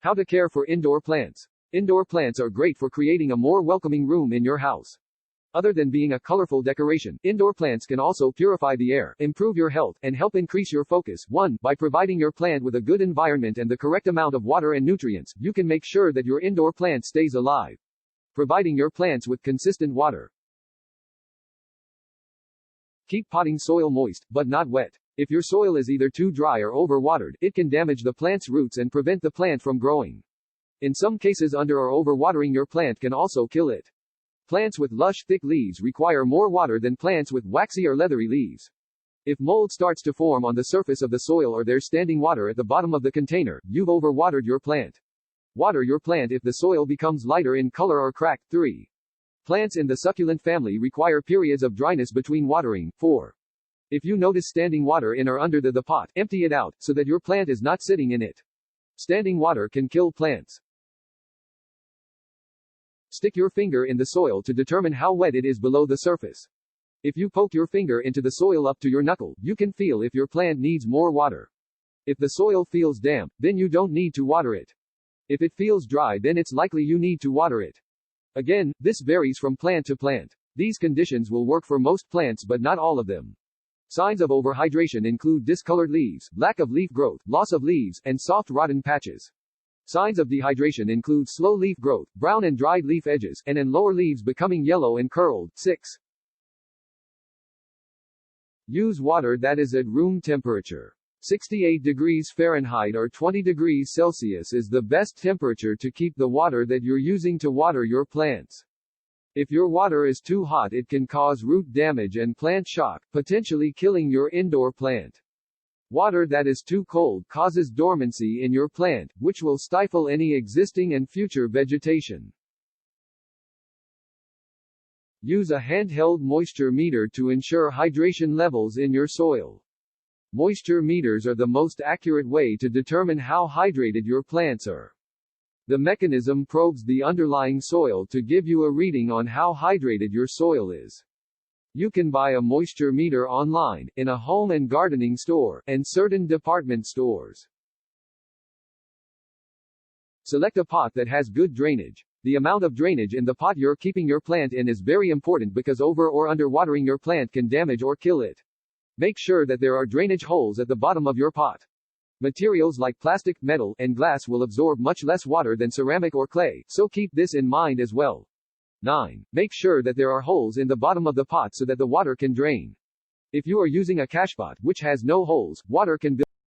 How to care for indoor plants. Indoor plants are great for creating a more welcoming room in your house. Other than being a colorful decoration, indoor plants can also purify the air, improve your health, and help increase your focus. 1. By providing your plant with a good environment and the correct amount of water and nutrients, you can make sure that your indoor plant stays alive. Providing your plants with consistent water. Keep potting soil moist, but not wet. If your soil is either too dry or overwatered, it can damage the plant's roots and prevent the plant from growing. In some cases, under or overwatering your plant can also kill it. Plants with lush, thick leaves require more water than plants with waxy or leathery leaves. If mold starts to form on the surface of the soil or there's standing water at the bottom of the container, you've overwatered your plant. Water your plant if the soil becomes lighter in color or cracked. 3. Plants in the succulent family require periods of dryness between watering. 4. If you notice standing water in or under the pot, empty it out, so that your plant is not sitting in it. Standing water can kill plants. Stick your finger in the soil to determine how wet it is below the surface. If you poke your finger into the soil up to your knuckle, you can feel if your plant needs more water. If the soil feels damp, then you don't need to water it. If it feels dry, then it's likely you need to water it. Again, this varies from plant to plant. These conditions will work for most plants but not all of them. Signs of overhydration include discolored leaves, lack of leaf growth, loss of leaves, and soft rotten patches. Signs of dehydration include slow leaf growth, brown and dried leaf edges, and lower leaves becoming yellow and curled. 6. Use water that is at room temperature. 68 degrees Fahrenheit or 20 degrees Celsius is the best temperature to keep the water that you're using to water your plants. If your water is too hot, it can cause root damage and plant shock, potentially killing your indoor plant. Water that is too cold causes dormancy in your plant, which will stifle any existing and future vegetation. Use a handheld moisture meter to ensure hydration levels in your soil. Moisture meters are the most accurate way to determine how hydrated your plants are. The mechanism probes the underlying soil to give you a reading on how hydrated your soil is. You can buy a moisture meter online, in a home and gardening store, and certain department stores. Select a pot that has good drainage. The amount of drainage in the pot you're keeping your plant in is very important because over or under watering your plant can damage or kill it. Make sure that there are drainage holes at the bottom of your pot. Materials like plastic, metal, and glass will absorb much less water than ceramic or clay, so keep this in mind as well. 9. Make sure that there are holes in the bottom of the pot so that the water can drain. If you are using a cashpot, which has no holes, water can build